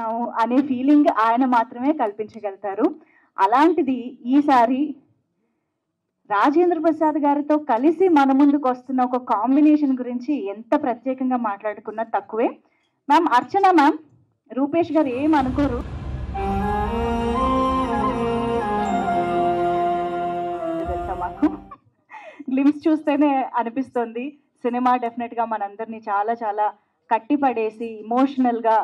చేస్తున్నాము అనే ఫీలింగ్ ఆయన మాత్రమే కల్పించగలుగుతారు. అలాంటిది ఈసారి రాజేంద్ర ప్రసాద్ గారితో కలిసి మన ముందుకు వస్తున్న ఒక కాంబినేషన్ గురించి ఎంత ప్రత్యేకంగా మాట్లాడుకున్నా తక్కువే. మ్యామ్ అర్చన మ్యామ్, రూపేష్ గారు ఏం అనుకోరు. తెలుసా మాకు గ్లిమ్స్ చూస్తేనే అనిపిస్తుంది సినిమా డెఫినెట్ గా మనందరినీ చాలా చాలా కట్టిపడేసి ఇమోషనల్ గా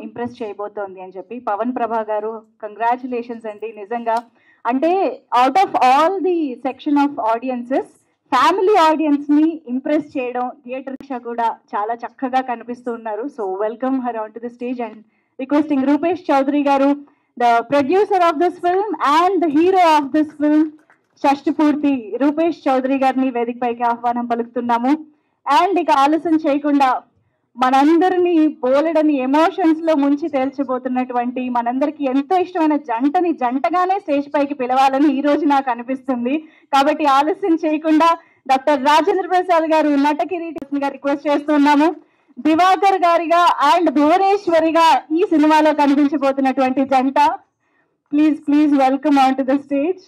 ఇంప్రెస్ చేయబోతోంది అని చెప్పి. పవన్ ప్రభా గారు కంగ్రాచులేషన్స్ అండి. నిజంగా అంటే out of all the section of audiences family audience ని ఇంప్రెస్ చేయడం థియేటర్ కూడా చాలా చక్కగా కనిపిస్తూ ఉన్నారు. So welcome her on to the stage and requesting Rupesh Chaudhary garu, the producer of this film and the hero of this film Shashtipoorthi Rupesh Chaudhary గారిని వేదిక పైకి ఆహ్వానం పలుకుతున్నాము. అండ్ ఇక ఆలస్యం చేయకుండా మనందరినీ బోలెడని ఎమోషన్స్ లో ముంచి తేల్చబోతున్నటువంటి మనందరికి ఎంతో ఇష్టమైన జంటని జంటగానే స్టేజ్ పైకి పిలవాలని ఈ రోజు నాకు అనిపిస్తుంది. కాబట్టి ఆలస్యం చేయకుండా డాక్టర్ రాజేంద్ర ప్రసాద్ గారు నటకిరీటి గారు రిక్వెస్ట్ చేస్తున్నాము. దివాకర్ గారిగా అండ్ భువనేశ్వరిగా ఈ సినిమాలో కనిపించబోతున్నటువంటి జంట, please please welcome on to the stage.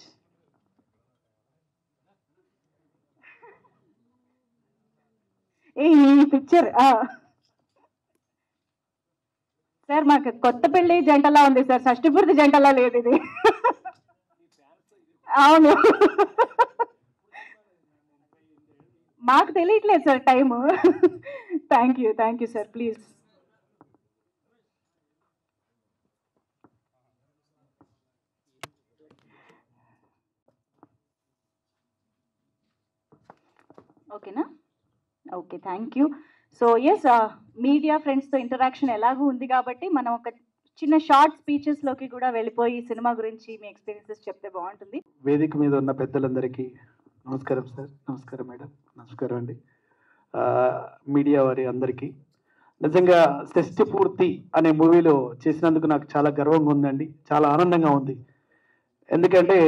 ఈ పిక్చర్ సార్ మాకు కొత్త పెళ్లి జంటలా ఉంది సార్, షష్టిపూర్తి జంటలా లేదు ఇది. అవును, మాకు తెలియట్లేదు sir time. Thank you sir, please. ఓకేనా? Okay, thank you. So yes, media ఫ్రెండ్స్తో ఇంటరాక్షన్ ఎలాగూ ఉంది కాబట్టి మనం ఒక చిన్న షార్ట్ స్పీచెస్లోకి కూడా వెళ్ళిపోయి సినిమా గురించి మీ ఎక్స్పీరియన్సెస్ చెప్తే బాగుంటుంది. వేదిక మీద ఉన్న పెద్దలందరికీ నమస్కారం సార్, నమస్కారం మేడం, నమస్కారం అండి. మీడియా వారి అందరికీ నిజంగా షష్టిపూర్తి అనే మూవీలో చేసినందుకు నాకు చాలా గర్వంగా ఉందండి, చాలా ఆనందంగా ఉంది. ఎందుకంటే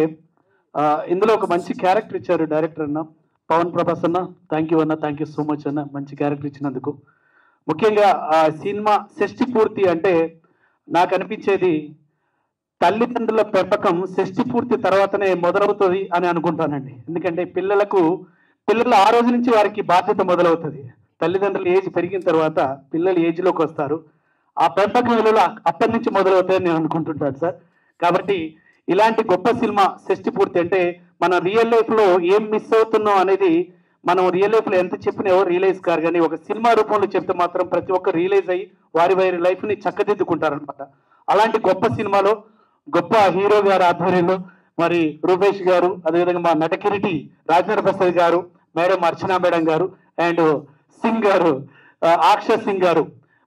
ఇందులో ఒక మంచి క్యారెక్టర్ ఇచ్చారు డైరెక్టర్ అన్న పవన్ ప్రభాస్ అన్న. థ్యాంక్ యూ అన్న, థ్యాంక్ యూ సో మచ్ అన్న, మంచి క్యారెక్టర్ ఇచ్చినందుకు. ముఖ్యంగా ఆ సినిమా షష్టిపూర్తి అంటే నాకు అనిపించేది తల్లిదండ్రుల పెంపకం షష్టిపూర్తి తర్వాతనే మొదలవుతుంది అని అనుకుంటానండి. ఎందుకంటే పిల్లలు ఆ రోజు నుంచి వారికి బాధ్యత మొదలవుతుంది. తల్లిదండ్రుల ఏజ్ పెరిగిన తర్వాత పిల్లలు ఏజ్లోకి వస్తారు, ఆ పెంపకం విలువలు అప్పటి నుంచి మొదలవుతాయని నేను అనుకుంటుంటాను సార్. కాబట్టి ఇలాంటి గొప్ప సినిమా షష్టిపూర్తి అంటే మన రియల్ లైఫ్లో ఏం మిస్ అవుతున్నాం అనేది మనం రియల్ లైఫ్లో ఎంత చెప్పినా ఎవరు రియలైజ్ కారు, కానీ ఒక సినిమా రూపంలో చెప్తే మాత్రం ప్రతి ఒక్కరు రియలైజ్ అయ్యి వారి లైఫ్ని చక్కదిద్దుకుంటారనమాట. అలాంటి గొప్ప సినిమాలో గొప్ప హీరో గారి ఆధ్వర్యంలో మరి రూపేష్ గారు, అదేవిధంగా మా నటకిరీటి రాజేంద్ర ప్రసాద్ గారు, మేడం అర్చనా మేడం గారు, అండ్ సింగ్ గారు, అక్షర్ సింగ్ గారు,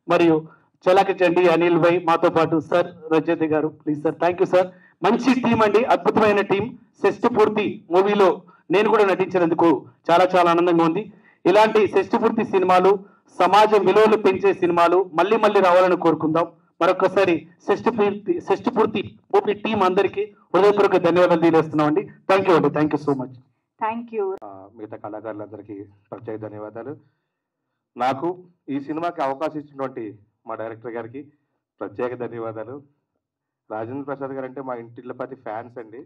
మరియు చలక చండి అనిల్ భాయ్, మాతో పాటు సార్ రజత్ గారు, please sir, thank you sir. మంచి టీం అండి, అద్భుతమైన టీం. షష్టిపూర్తి మూవీలో నేను కూడా నటించినందుకు చాలా చాలా ఆనందంగా ఉంది. ఇలాంటి షష్టిపూర్తి సినిమాలు, సమాజ విలువలు పెంచే సినిమాలు మళ్ళీ మళ్ళీ రావాలని కోరుకుందాం. మరొకసారి షష్టిపూర్తి మూవీ టీం అందరికీ హృదయపూర్వక ధన్యవాదాలు తెలియజేస్తున్నాం అండి. థ్యాంక్ యూ అండి, thank you so much. Thank you. మిగతా కళాకారులందరికీ ప్రత్యేక ధన్యవాదాలు. నాకు ఈ సినిమాకి అవకాశం ఇచ్చినటువంటి మా డైరెక్టర్ గారికి ప్రత్యేక ధన్యవాదాలు. రాజేంద్ర ప్రసాద్ గారు అంటే మా ఇంటిల్లపతి ఫ్యాన్స్ అండి.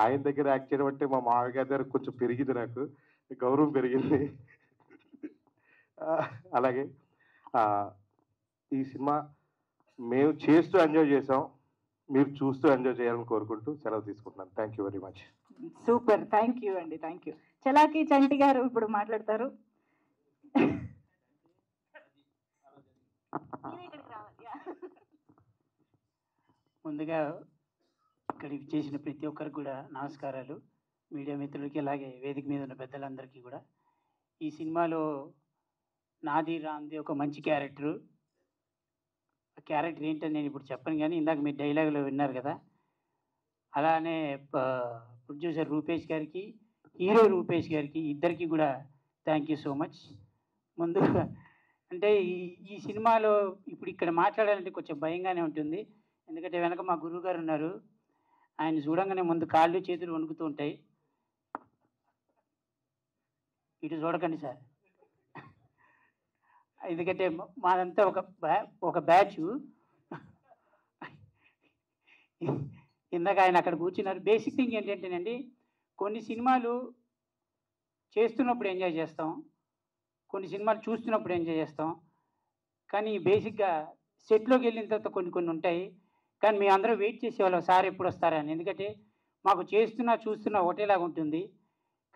ఆయన దగ్గర యాక్ట్ చేయడం అంటే మా మామయ్య గారి దగ్గర కొంచెం పెరిగింది, నాకు గౌరవం పెరిగింది. అలాగే ఈ సినిమా మేము చేస్తూ ఎంజాయ్ చేసాం, మీరు చూస్తూ ఎంజాయ్ చేయాలని కోరుకుంటూ సెలవు తీసుకుంటున్నాను. Thank you very much. Super, thank you అండి, థ్యాంక్ యూ. చలాకి చంటి గారు ఇప్పుడు మాట్లాడతారు. ముందుగా ఇక్కడికి చేసిన ప్రతి ఒక్కరికి కూడా నమస్కారాలు. మీడియా మిత్రులకి అలాగే వేదిక మీద ఉన్న పెద్దలందరికీ కూడా. ఈ సినిమాలో నాది రామ్ది ఒక మంచి క్యారెక్టరు. ఆ క్యారెక్టర్ ఏంటని నేను ఇప్పుడు చెప్పను, కానీ ఇందాక మీరు డైలాగులో విన్నారు కదా. అలానే ప్రొడ్యూసర్ రూపేష్ గారికి, హీరో రూపేష్ గారికి, ఇద్దరికి కూడా థ్యాంక్ యూ సో మచ్. ముందు అంటే ఈ సినిమాలో ఇప్పుడు ఇక్కడ మాట్లాడాలంటే కొంచెం భయంగానే ఉంటుంది. ఎందుకంటే వెనక మా గురువు గారు ఉన్నారు, ఆయన చూడంగానే ముందు కాళ్ళు చేతులు వణుకుతూ ఉంటాయి. ఇటు చూడకండి సార్. ఎందుకంటే మాదంతా ఒక బ్యాచ్. ఇందాక ఆయన అక్కడ కూర్చున్నారు. బేసిక్ థింగ్ ఏంటంటేనండి, కొన్ని సినిమాలు చేస్తున్నప్పుడు ఎంజాయ్ చేస్తాం, కొన్ని సినిమాలు చూస్తున్నప్పుడు ఎంజాయ్ చేస్తాం. కానీ బేసిక్గా సెట్లోకి వెళ్ళిన తర్వాత కొన్ని ఉంటాయి. కానీ మేము అందరం వెయిట్ చేసేవాళ్ళం సార్ ఎప్పుడు వస్తారని. ఎందుకంటే మాకు చూస్తున్నా ఒకటేలాగా ఉంటుంది.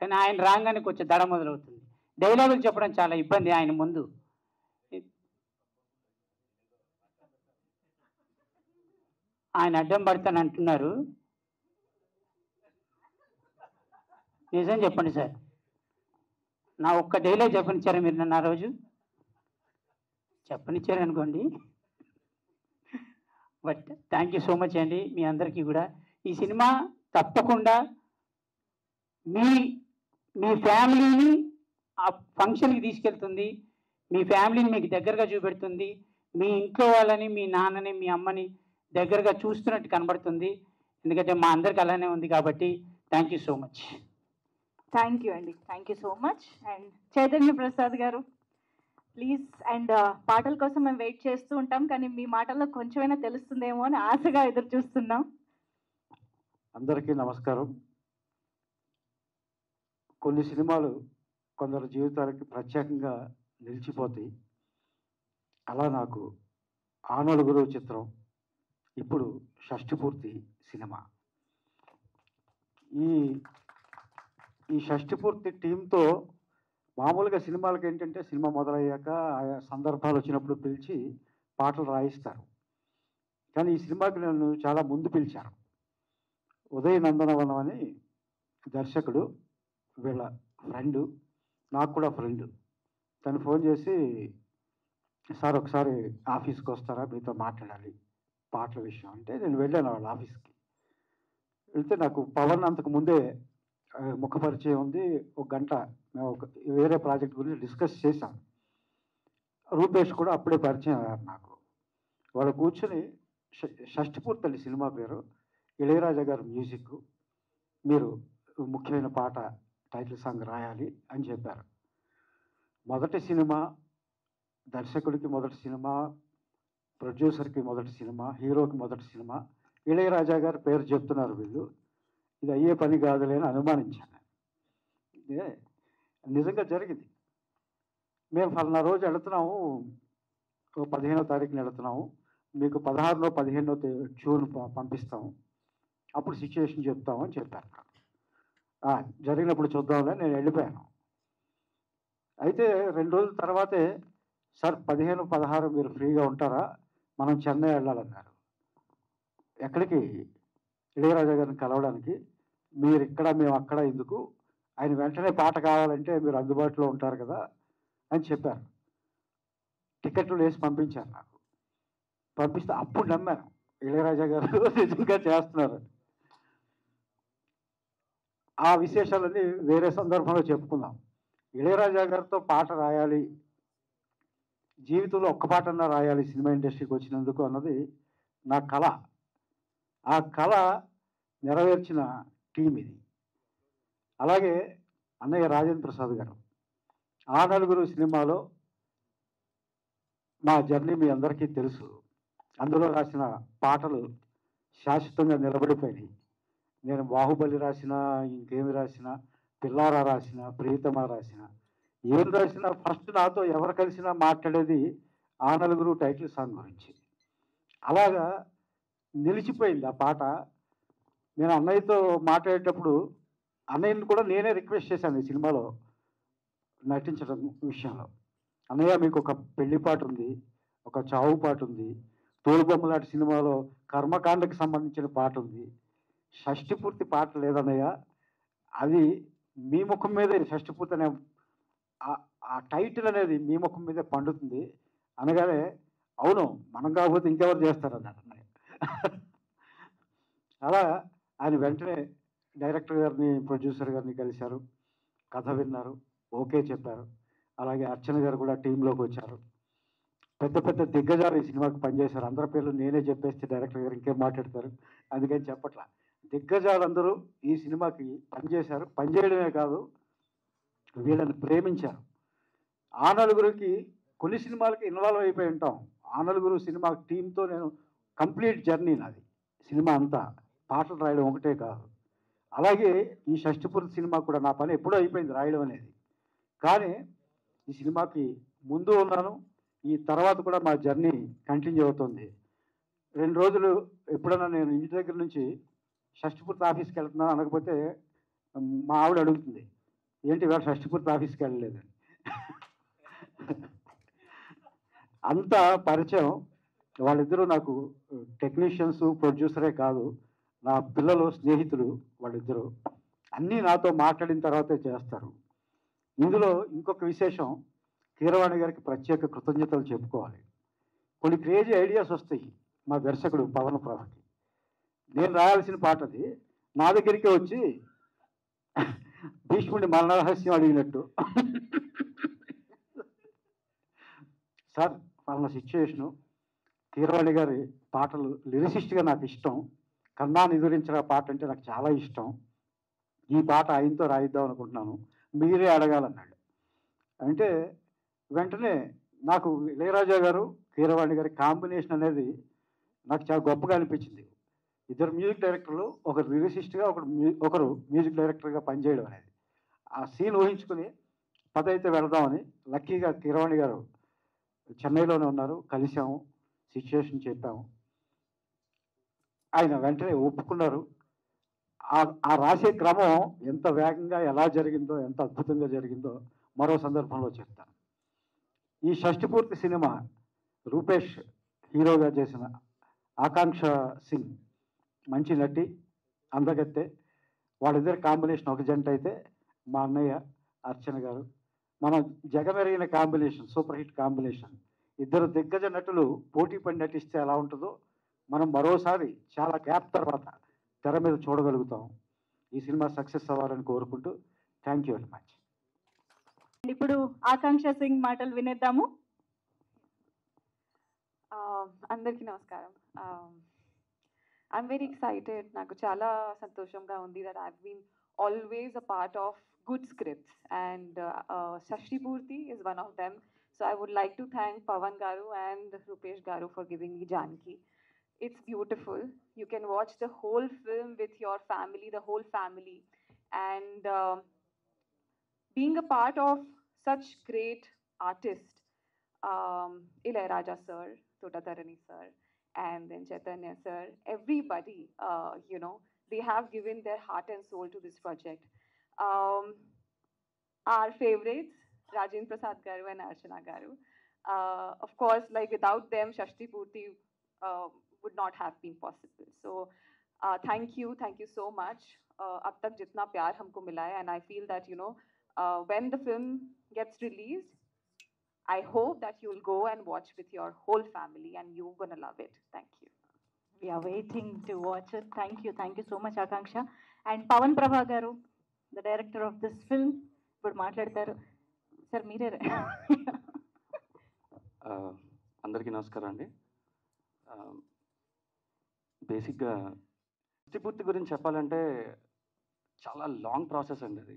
కానీ ఆయన రాగానే కొంచెం దడ మొదలవుతుంది. డైలాగులు చెప్పడం చాలా ఇబ్బంది ఆయన ముందు. ఆయన అడ్డం పడతాను అంటున్నారు. నిజం చెప్పండి సార్, నా ఒక్క డైలాగ్ చెప్పనిచ్చారా మీరు నన్ను? ఆ రోజు చెప్పనిచ్చారు అనుకోండి. But thank you so much అండి మీ అందరికీ కూడా. ఈ సినిమా తప్పకుండా మీ ఫ్యామిలీని ఆ ఫంక్షన్కి తీసుకెళ్తుంది, మీ ఫ్యామిలీని మీకు దగ్గరగా చూపెడుతుంది, మీ ఇంట్లో వాళ్ళని, మీ నాన్నని, మీ అమ్మని దగ్గరగా చూస్తున్నట్టు కనబడుతుంది. ఎందుకంటే మా అందరికి అలానే ఉంది కాబట్టి thank you so much. Thank you అండి, thank you so much. And Chaitanya Prasad garu please. And పాటల కోసం మేము వెయిట్ చేస్తూ ఉంటాం, కానీ మీ మాటల్లో కొంచెమైనా తెలుస్తుందేమో అని ఆశగా ఎదురు చూస్తున్నాం. అందరికీ నమస్కారం. కొన్ని సినిమాలు కొందరు జీవితాలకి ప్రత్యేకంగా నిలిచిపోతాయి. అలా నాకు ఆ నలుగురు చిత్రం ఇప్పుడు షష్ఠిపూర్తి సినిమా. ఈ షష్ఠిపూర్తి టీంతో మామూలుగా సినిమాలకు ఏంటంటే సినిమా మొదలయ్యాక ఆయా సందర్భాలు వచ్చినప్పుడు పిలిచి పాటలు రాయిస్తారు. కానీ ఈ సినిమాకి నన్ను చాలా ముందు పిలిచారు. ఉదయ్ నందనవనం అని దర్శకుడు, వీళ్ళ ఫ్రెండు, నాకు కూడా ఫ్రెండు. తను ఫోన్ చేసి, సార్ ఒకసారి ఆఫీస్కి వస్తారా, మీతో మాట్లాడాలి పాటల విషయం అంటే నేను వెళ్ళాను వాళ్ళ ఆఫీస్కి. వెళ్తే నాకు పవన్ అంతకు ముందే ముఖ పరిచయం ఉంది. ఒక గంట మేము వేరే ప్రాజెక్ట్ గురించి డిస్కస్ చేశాం. రూపేష్ కూడా అప్పుడే పరిచయం అయ్యారు నాకు. వాళ్ళు కూర్చొని షష్ఠిపూర్తి సినిమా పేరు, ఇళయరాజా గారు మ్యూజిక్, మీరు ముఖ్యమైన పాట టైటిల్ సాంగ్ రాయాలి అని చెప్పారు. మొదటి సినిమా, దర్శకుడికి మొదటి సినిమా, ప్రొడ్యూసర్కి మొదటి సినిమా, హీరోకి మొదటి సినిమా, ఇళయరాజా గారు పేరు చెప్తున్నారు వీళ్ళు, ఇది అయ్యే పని కాదులే అని అనుమానించాను. ఇదే నిజంగా జరిగింది. మేము ఫలానా రోజు వెళుతున్నాము, 15వ తారీఖున వెళుతున్నాము, మీకు 16 15 ట్యూన్ పంపిస్తాము, అప్పుడు సిచ్యువేషన్ చెప్తాము అని చెప్పారు. జరిగినప్పుడు చూద్దాంలే, నేను వెళ్ళిపోయాను. అయితే 2 రోజుల తర్వాతే, సార్ 15 16 మీరు ఫ్రీగా ఉంటారా, మనం చెన్నై వెళ్ళాలన్నారు. ఎక్కడికి? ఇళయరాజా గారిని కలవడానికి. మీరు ఇక్కడ, మేము అక్కడ ఎందుకు, ఆయన వెంటనే పాట కావాలంటే మీరు అందుబాటులో ఉంటారు కదా అని చెప్పారు. టికెట్లు వేసి పంపించారు నాకు. పంపిస్తే అప్పుడు నమ్మాను ఇళయరాజా గారు నిజంగా చేస్తున్నారు. ఆ విశేషాలన్నీ వేరే సందర్భంలో చెప్పుకుందాం. ఇళయరాజా గారితో పాట రాయాలి, జీవితంలో ఒక్క పాటన్నా రాయాలి సినిమా ఇండస్ట్రీకి వచ్చినందుకు అన్నది నా కళ. ఆ కళ నెరవేర్చిన టీం ఇది. అలాగే అన్నయ్య రాజేంద్ర ప్రసాద్ గారు, ఆ నలుగురు సినిమాలో మా జర్నీ మీ అందరికీ తెలుసు. అందులో రాసిన పాటలు శాశ్వతంగా నిలబడిపోయినాయి. నేను బాహుబలి రాసినా, ఇంకేమి రాసినా, పిల్లారా రాసిన, ప్రియతమా రాసిన, ఏం రాసినా ఫస్ట్ నాతో ఎవరు కలిసినా మాట్లాడేది ఆ నలుగురు టైటిల్ సాంగ్ గురించి. అలాగా నిలిచిపోయింది ఆ పాట. నేను అన్నయ్యతో మాట్లాడేటప్పుడు అన్నయ్యని కూడా నేనే రిక్వెస్ట్ చేశాను ఈ సినిమాలో నటించడం విషయంలో. అన్నయ్య, మీకు ఒక పెళ్లి పాట ఉంది, ఒక చావు పాట ఉంది, తోలుబొమ్మలాంటి సినిమాలో కర్మకాండకి సంబంధించిన పాట ఉంది, షష్ఠిపూర్తి పాట లేదన్నయ్య, అది మీ ముఖం మీదే షష్ఠిపూర్తి అనే ఆ టైటిల్ అనేది మీ ముఖం మీదే పండుతుంది అనగానే, అవును మనం కాకపోతే ఇంకెవరు చేస్తారన్నాడు అన్నయ్య. అలా ఆయన వెంటనే డైరెక్టర్ గారిని, ప్రొడ్యూసర్ గారిని కలిశారు, కథ విన్నారు, ఓకే చెప్పారు. అలాగే అర్చన గారు కూడా టీంలోకి వచ్చారు. పెద్ద పెద్ద దిగ్గజాలు ఈ సినిమాకి పనిచేశారు. అందరి పేర్లు నేనే చెప్పేస్తే డైరెక్టర్ గారు ఇంకేం మాట్లాడతారు, అందుకని చెప్పట్లా. దిగ్గజాలందరూ ఈ సినిమాకి పనిచేశారు. పనిచేయడమే కాదు, వీళ్ళని ప్రేమించారు. ఆ నలుగురికి కొన్ని సినిమాలకి ఇన్వాల్వ్ అయిపోయి ఉంటాం. ఆ నలుగురు సినిమా టీంతో నేను కంప్లీట్ జర్నీ నాది. సినిమా అంతా పాటలు రాయడం ఒకటే కాదు. అలాగే ఈ షష్టిపూర్తి సినిమా కూడా నా పని ఎప్పుడూ అయిపోయింది రాయడం అనేది. కానీ ఈ సినిమాకి ముందు ఉన్నాను, ఈ తర్వాత కూడా మా జర్నీ కంటిన్యూ అవుతుంది. 2 రోజులు ఎప్పుడైనా నేను ఇంటి దగ్గర నుంచి షష్టిపూర్తి ఆఫీస్కి వెళ్తున్నాను అనకపోతే మా ఆవిడ అడుగుతుంది, ఏంటి ఇవాళ షష్టిపూర్తి ఆఫీస్కి వెళ్ళలేదని. అంత పరిచయం. వాళ్ళిద్దరూ నాకు టెక్నీషియన్స్, ప్రొడ్యూసరే కాదు, నా పిల్లలు, స్నేహితులు వాళ్ళిద్దరూ. అన్నీ నాతో మాట్లాడిన తర్వాతే చేస్తారు. ఇందులో ఇంకొక విశేషం, కీరవాణి గారికి ప్రత్యేక కృతజ్ఞతలు చెప్పుకోవాలి. కొన్ని క్రేజీ ఐడియాస్ వస్తాయి మా దర్శకుడు పవన్ ప్రభకి. నేను రాయాల్సిన పాట అది నా దగ్గరికే వచ్చి భీష్ముడి మరణరహస్యం అడిగినట్టు, సార్ వాళ్ళ సిచ్యుయేషను, కీరవాణి గారి పాటలు లిరిసిస్ట్గా నాకు ఇష్టం, కన్నా నిదురించిన పాట అంటే నాకు చాలా ఇష్టం, ఈ పాట ఆయనతో రాయిద్దాం అనుకుంటున్నాను, మీరే అడగాలన్నాడు. అంటే వెంటనే నాకు ఇళయరాజా గారు, కీరవాణి గారి కాంబినేషన్ అనేది నాకు చాలా గొప్పగా అనిపించింది. ఇద్దరు మ్యూజిక్ డైరెక్టర్లు, ఒకరు లిరిసిస్ట్గా, ఒకరు మ్యూజిక్ డైరెక్టర్గా పనిచేయడం అనేది. ఆ సీన్ ఊహించుకుని పదైతే వెళదామని, లక్కీగా కీరవాణి గారు చెన్నైలోనే ఉన్నారు, కలిసాము, సిచ్యుయేషన్ చెప్పాము. ఆయన వెంటనే ఒప్పుకున్నారు. ఆ రాసే క్రమం ఎంత వేగంగా ఎలా జరిగిందో, ఎంత అద్భుతంగా జరిగిందో మరో సందర్భంలో చెప్తాను. ఈ షష్టిపూర్తి సినిమా రూపేష్ హీరోగా చేసిన ఆకాంక్ష సింగ్ మంచి నటి, అందగత్తె. వాళ్ళిద్దరి కాంబినేషన్ ఒక జంట అయితే, మా అన్నయ్య అర్చన గారు, మనం జగమెరిగిన కాంబినేషన్, సూపర్ హిట్ కాంబినేషన్. ఇద్దరు దిగ్గజ నటులు పోటీ పడి నటిస్తే ఎలా ఉంటుందో మనం మరోసారి చాలా గ్యాప్ తర్వాత తెర మీద చూడగలుగుతాం. ఈ సినిమా సక్సెస్ అవ్వాలని కోరుకుంటూ థ్యాంక్ యూ వెరీ మచ్. ఇప్పుడు ఆకాంక్ష సింగ్ మాటలు వినేద్దాము. అందరికీ నమస్కారం. I'm very excited. నాకు చాలా సంతోషంగా ఉంది that I've been always a part of good scripts and Shashtipurti is one of them. So I would like to thank Pavan Garu and Rupesh Garu for giving me Janki. It's beautiful. You can watch the whole film with your family, the whole family. And being a part of such great artists, Ilayaraja sir, Totatarani sir, and then Chaitanya sir, everybody, they have given their heart and soul to this project. Our favorites, Rajendra Prasad Garu and Archana Garu. Of course, like without them, Shashtipurti would not have been possible. So thank you so much. Ab tak jitna pyar humko mila hai, and I feel that when the film gets released, I hope that you'll go and watch with your whole family and you're gonna love it. Thank you. We are waiting to watch it. Thank you so much, Akanksha. And Pavan Prabha Garu, the director of this film, ఇప్పుడు మాట్లాడతారు. Sir మీరే. అందరికీ నమస్కారం అండి. బేసిక్గా షష్టిపూర్తి గురించి చెప్పాలంటే చాలా లాంగ్ ప్రాసెస్ అండి అది.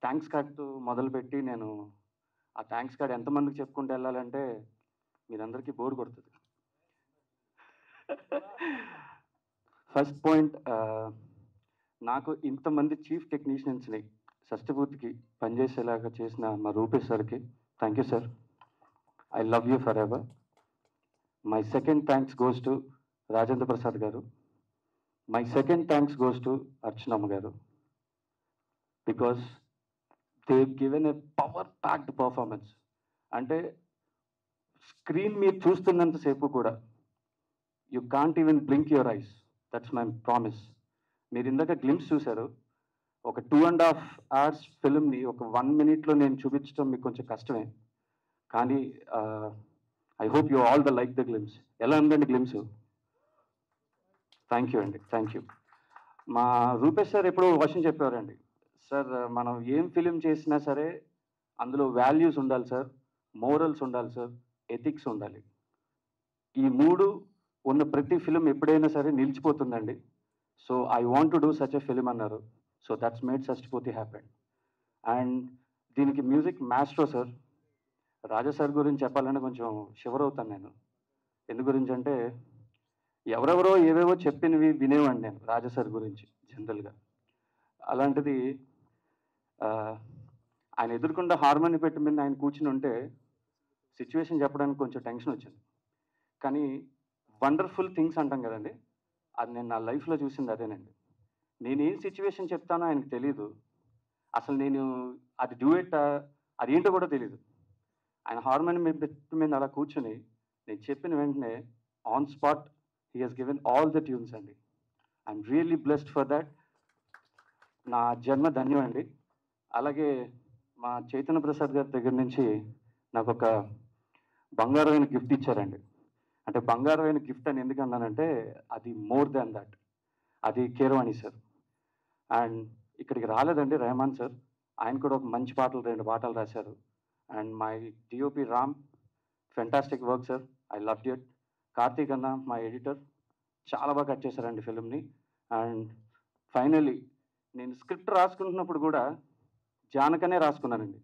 థ్యాంక్స్ కార్డ్తో మొదలుపెట్టి నేను ఆ థ్యాంక్స్ కార్డ్ ఎంతమందికి చెప్పుకుంటూ వెళ్ళాలంటే మీరందరికీ బోర్ కొడుతుంది. ఫస్ట్ పాయింట్, నాకు ఇంతమంది చీఫ్ టెక్నీషియన్స్ని షష్టిపూర్తికి పనిచేసేలాగా చేసిన మా రూపేష్ సార్కి thank you sir. I love you forever. My second thanks goes to Rajendra Prasad garu. My second thanks goes to అర్చనమ్మ garu. Because they given a power packed performance. అంటే స్క్రీన్ మీరు చూస్తున్నంతసేపు కూడా you can't even blink your eyes. That's my promise. మీరు ఇందాక glimpse చూశారు. ఒక 2.5 hours ఫిల్మ్ని ఒక 1 minute నేను చూపించడం మీకు కొంచెం కష్టమే, కానీ I hope you all the like the glimpse. ఎలా ఉందండి గ్లిమ్స్? థ్యాంక్ యూ అండి, థ్యాంక్ యూ. మా రూపేష్ సార్ ఎప్పుడో క్వశ్చన్ చెప్పేవారండి, సార్ మనం ఏం ఫిలిం చేసినా సరే అందులో వాల్యూస్ ఉండాలి సార్, మోరల్స్ ఉండాలి సార్, ఎథిక్స్ ఉండాలి. ఈ 3 ఉన్న ప్రతి ఫిలిం ఎప్పుడైనా సరే నిలిచిపోతుందండి. So I want to do such a film అన్నారు. So that's made Shashtipoorthi happen. And దీనికి music maestro sir. Raja sir గురించి చెప్పాలంటే కొంచెం షివర్ అవుతాను నేను. ఎందు గురించి అంటే ఎవరెవరో ఏవేవో చెప్పినవి వినేవాడిని నేను రాజా సార్ గురించి జనరల్గా. అలాంటిది ఆయన ఎదుర్కొంటే హార్మోని పెట్టి మీద ఆయన కూర్చుని ఉంటే సిచ్యువేషన్ చెప్పడానికి కొంచెం టెన్షన్ వచ్చింది. కానీ వండర్ఫుల్ థింగ్స్ అంటాం కదండి, అది నేను నా లైఫ్లో చూసింది అదేనండి. నేనేం సిచ్యువేషన్ చెప్తానో ఆయనకు తెలీదు. అసలు నేను అది డ్యూయెట్ అది ఏంటో కూడా తెలీదు. ఆయన హార్మోని మీద అలా కూర్చొని నేను చెప్పిన వెంటనే on spot he he's given all the tunes అండి. I'm really blessed for that. నా జన్మ ధన్యం అండి. అలాగే మా చైతన్య ప్రసాద్ గారి దగ్గర నుంచి నాకు ఒక బంగారమైన గిఫ్ట్ ఇచ్చారండి. అంటే బంగారమైన గిఫ్ట్ అని ఎందుకు అన్నానంటే అది మోర్ దాన్ దాట్, అది కీరవాణి సార్. అండ్ ఇక్కడికి రాలేదండి రెహమాన్ సార్, ఆయన కూడా ఒక మంచి పాటలు 2 పాటలు రాశారు. And my DOP Ram, fantastic work sir, I loved it. Karthik అన్న మా ఎడిటర్ చాలా బాగా కట్ చేశారండి ఫిల్మ్ని. అండ్ ఫైనలీ నేను స్క్రిప్ట్ రాసుకుంటున్నప్పుడు కూడా జానకనే రాసుకున్నానండి.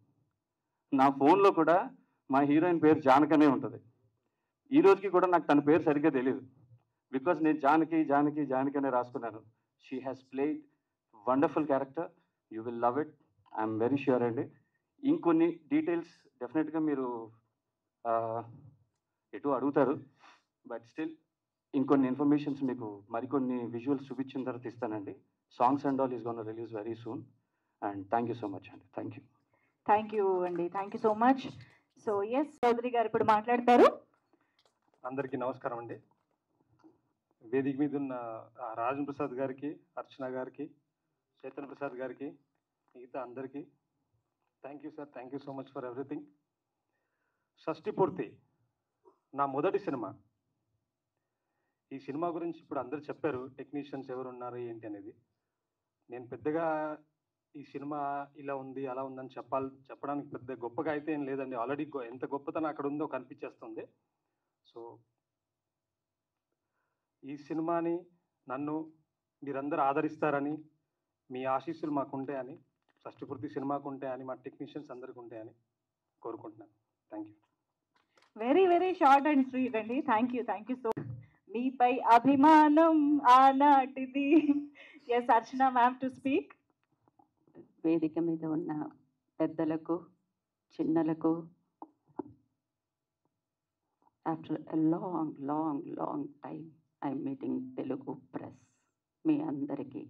నా ఫోన్లో కూడా మా హీరోయిన్ పేరు జానకనే ఉంటుంది. ఈ రోజుకి కూడా నాకు తన పేరు సరిగ్గా తెలియదు, బికాజ్ నేను జానకి జానకి జానకి అనే రాసుకున్నాను. She has played wonderful character, you will love it, I'm very sure అండి. ఇంకొన్ని డీటెయిల్స్ డెఫినెట్గా మీరు ఎటు అడుగుతారు, బట్ స్టిల్ ఇంకొన్ని ఇన్ఫర్మేషన్స్ మీకు మరికొన్ని విజువల్స్ చూపించిన తర్వాత ఇస్తానండి. Songs and all is gonna release very soon. And thank you so much అండి. Thank you. థ్యాంక్ యూ అండి, thank you so much. So yes, Chaudhary garu ఇప్పుడు మాట్లాడతారు. అందరికీ నమస్కారం అండి. వేదిక మీద ఉన్న రాజన్ ప్రసాద్ గారికి, అర్చన గారికి, చైతన్య ప్రసాద్ గారికి, మిగతా అందరికీ thank you sir, thank you so much for everything. షష్టి పూర్తి నా మొదటి సినిమా. ఈ సినిమా గురించి ఇప్పుడు అందరు చెప్పారు, టెక్నీషియన్స్ ఎవరు ఉన్నారు ఏంటి అనేది. నేను పెద్దగా ఈ సినిమా ఇలా ఉంది అలా ఉందని చెప్పడానికి పెద్ద గొప్పగా అయితే ఏం లేదండి. ఆల్రెడీ ఎంత గొప్పతనం అక్కడ ఉందో కనిపించేస్తుంది. సో ఈ సినిమాని నన్ను మీరందరూ ఆదరిస్తారని, మీ ఆశీస్సులు మాకుంటాయని, షష్టిపూర్తి సినిమాకు ఉంటాయని, మా టెక్నీషియన్స్ అందరికీ ఉంటాయని కోరుకుంటున్నాను. Thank you. Very very short and sweet అండి. Thank you, thank you so much. మీపై అభిమానం ఆనాటిది. Yes, Archana ma'am to speak. వేదిక మీద ఉన్న పెద్దలకు, చిన్నలకు, after a long long long time I'm meeting Telugu press. మీ అందరికీ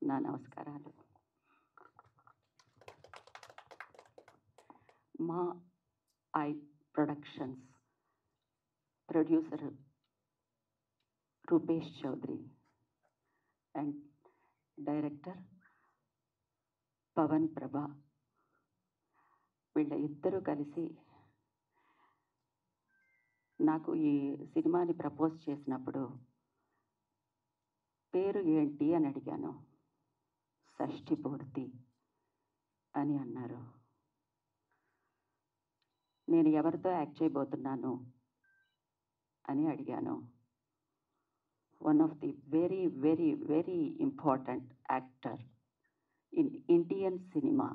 నా నమస్కారాలు. మా ఐ productions producer Rupesh Chaudhary and director Pavan Prabha, వీళ్ళ ఇద్దరూ కలిసి నాకు ఈ సినిమాని ప్రపోజ్ చేసినప్పుడు పేరు ఏంటి అని అడిగాను. షష్టి పూర్తి అని అన్నారు. నేను ఎవరితో యాక్ట్ చేయబోతున్నాను అని అడిగాను. One of the very very very important actor in Indian cinema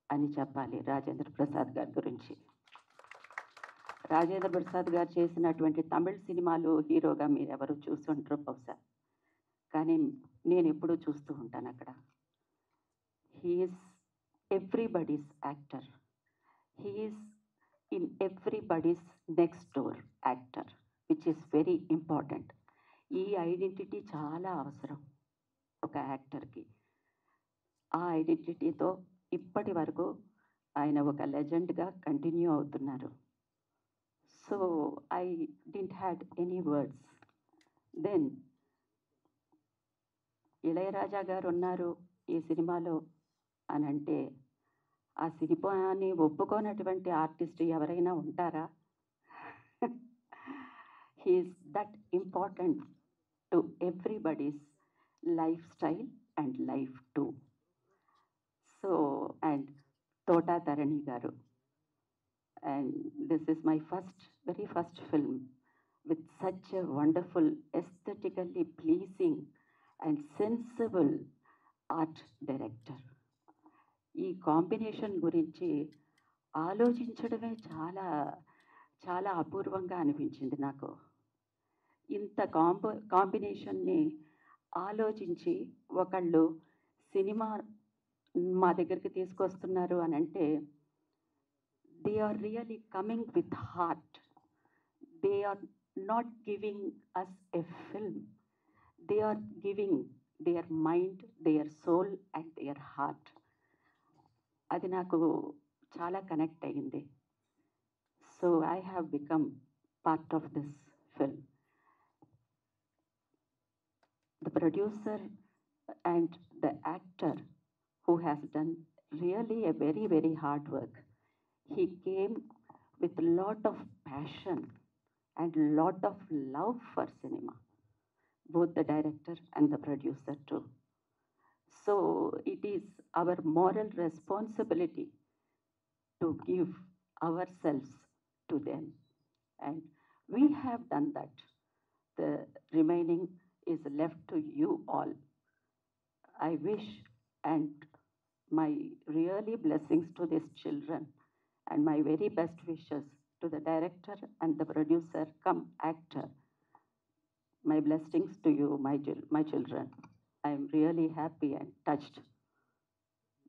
అని చెప్పాలి రాజేంద్ర ప్రసాద్ గారి గురించి. రాజేంద్ర ప్రసాద్ గారు చేసినటువంటి తమిళ సినిమాలు హీరోగా మీరు ఎవరు చూస్తుంటారో బహుశా, కానీ నేను ఎప్పుడూ చూస్తూ ఉంటాను అక్కడ. He's everybody's actor, he's in everybody's next door actor, which is very important. ఈ ఐడెంటిటీ చాలా అవసరం ఒక యాక్టర్కి. ఆ ఐడెంటిటీతో ఇప్పటి వరకు ఆయన ఒక లెజెండ్గా కంటిన్యూ అవుతున్నారు. So I didn't had any words. Then Ilaiyaraaja garu ఉన్నారు ఈ సినిమాలో అని అంటే, ఆ సినిమాని ఒప్పుకోనటువంటి ఆర్టిస్ట్ ఎవరైనా ఉంటారా? He's that important to everybody's life style and life too. So and Thota Tharani గారు, and this is my very first film with such a wonderful, aesthetically pleasing and sensible art director. ఈ కాంబినేషన్ గురించి ఆలోచించడమే చాలా చాలా అపూర్వంగా అనిపించింది నాకు. ఇంత కాంబినేషన్ని ఆలోచించి ఒకళ్ళు సినిమా మా దగ్గరికి తీసుకొస్తున్నారు అని అంటే they are really coming with heart. They are not giving us a film, they are giving their mind, their soul and their heart. అది నాకు చాలా కనెక్ట్ అయ్యింది. So I have become part of this film. The producer and the actor who has done really a very, very hard work. He came with a lot of passion and lot of love for cinema, both the director and the producer too. So it is our moral responsibility to give ourselves to them, and we have done that. The remaining is left to you all. I wish and my really blessings to these children and my very best wishes to the director and the producer come actor. My blessings to you, my children. I am really happy and touched.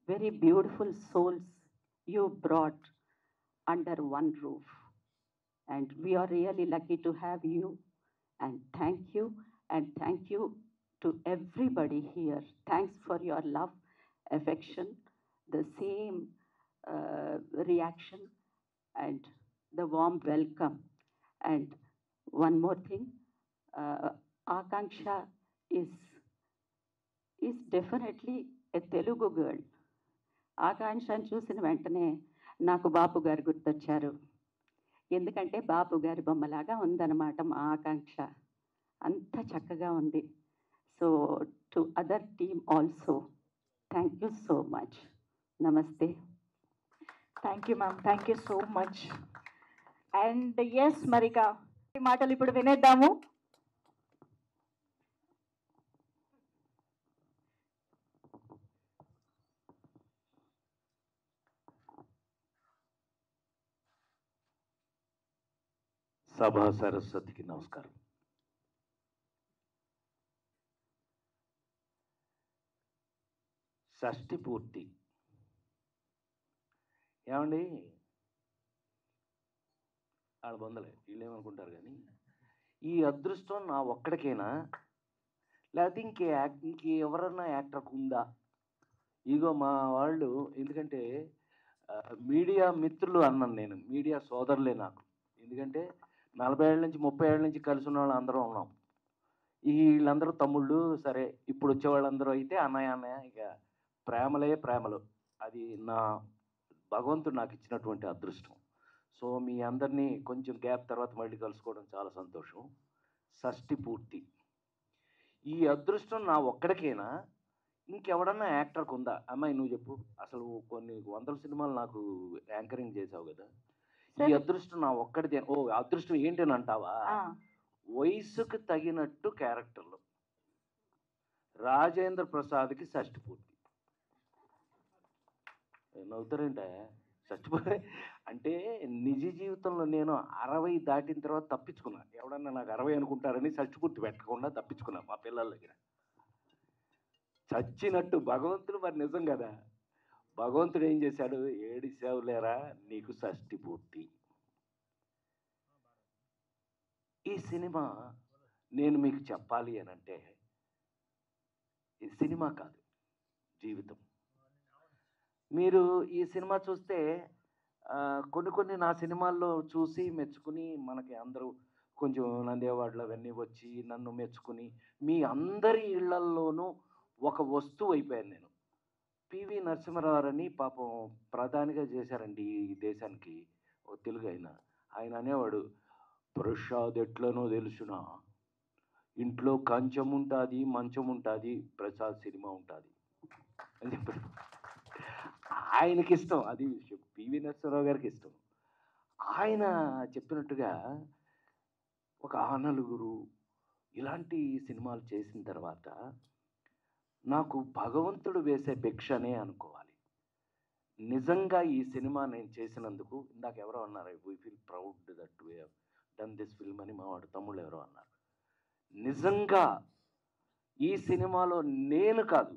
Very beautiful souls you brought under one roof, and we are really lucky to have you. And thank you, and thank you to everybody here. Thanks for your love, affection, the same reaction and the warm welcome. And one more thing, Akanksha is definitely a Telugu girl. ఆకాంక్షను చూసిన వెంటనే నాకు బాపు గారు గుర్తొచ్చారు. ఎందుకంటే బాపు గారి బొమ్మలాగా ఉందన్నమాట మా ఆకాంక్ష. అంత చక్కగా ఉంది. So to other team also thank you so much. నమస్తే. Thank you ma'am, thank you so much. And yes మరిక మాటలు ఇప్పుడు వినేద్దాము. సభా సరస్వతికి నమస్కారం. షష్ఠి పూర్తి ఏమండి, ఆడ బొందలే వీళ్ళు ఏమనుకుంటారు కానీ ఈ అదృష్టం నా ఒక్కడికేనా లేకపోతే ఇంకెవరన్నా యాక్టర్కి ఉందా? ఇగో మా వాళ్ళు, ఎందుకంటే మీడియా మిత్రులు అన్నాను నేను, మీడియా సోదరులే నాకు. ఎందుకంటే 40 ఏళ్ళ నుంచి 30 ఏళ్ళ నుంచి కలిసి ఉన్న వాళ్ళు అందరూ ఉన్నాం. వీళ్ళందరూ తమ్ముళ్ళు. సరే, ఇప్పుడు వచ్చే వాళ్ళందరూ అయితే అన్నయ్య అన్నయ్య, ఇక ప్రేమలే ప్రేమలు. అది నా భగవంతుడు నాకు ఇచ్చినటువంటి అదృష్టం. సో మీ అందరినీ కొంచెం గ్యాప్ తర్వాత మళ్ళీ కలుసుకోవడం చాలా సంతోషం. షష్ఠి పూర్తి, ఈ అదృష్టం నా ఒక్కడికేనా ఇంకెవడన్నా యాక్టర్కి ఉందా? అమ్మాయి నువ్వు చెప్పు. అసలు కొన్ని 100 సినిమాలు నాకు యాంకరింగ్ చేసావు కదా, ఈ అదృష్టం నా ఒక్కడిదే. ఓ అదృష్టం ఏంటని అంటావా? వయసుకు తగినట్టు క్యారెక్టర్లు. రాజేంద్ర ప్రసాద్కి షష్ఠి పూర్తి. నవ్వుతారేంటే? షష్ఠి పూర్తి అంటే నిజ జీవితంలో నేను 60 దాటిన తర్వాత తప్పించుకున్నా. ఎవడన్నా నాకు 60 అనుకుంటారని షష్ఠి పూర్తి పెట్టకుండా తప్పించుకున్నా మా పిల్లల దగ్గర. చచ్చినట్టు భగవంతుడు మరి నిజం కదా, భగవంతుడు ఏం చేశాడు? ఏడిసావులేరా నీకు షష్ఠి పూర్తి. ఈ సినిమా నేను మీకు చెప్పాలి అని అంటే, ఇది సినిమా కాదు, జీవితం. మీరు ఈ సినిమా చూస్తే కొన్ని నా సినిమాల్లో చూసి మెచ్చుకుని మనకి అందరూ కొంచెం నంది అవార్డులు అవన్నీ వచ్చి నన్ను మెచ్చుకుని మీ అందరి ఇళ్లల్లోనూ ఒక వస్తువు అయిపోయాను నేను. పివి నరసింహారావు అని పాపం ప్రధానిగా చేశారండి ఈ దేశానికి, ఒక తెలుగు ఆయన అనేవాడు, ప్రసాద్ ఎట్లనో తెలుసునా, ఇంట్లో కంచం ఉంటుంది, మంచం ఉంటుంది, ప్రసాద్ సినిమా ఉంటుంది అని చెప్పాడు. ఆయనకి ఇష్టం, అది పివి నరసింహారావు గారికి ఇష్టం. ఆయన చెప్పినట్టుగా ఒక నలుగురు ఇలాంటి సినిమాలు చేసిన తర్వాత నాకు భగవంతుడు వేసే భిక్షనే అనుకోవాలి. నిజంగా ఈ సినిమా నేను చేసినందుకు ఇందాక ఎవరో అన్నారు, we feel proud that we have done this film అని మా వాడు తమ్ముళ్ళు ఎవరో అన్నారు. నిజంగా ఈ సినిమాలో నేను కాదు,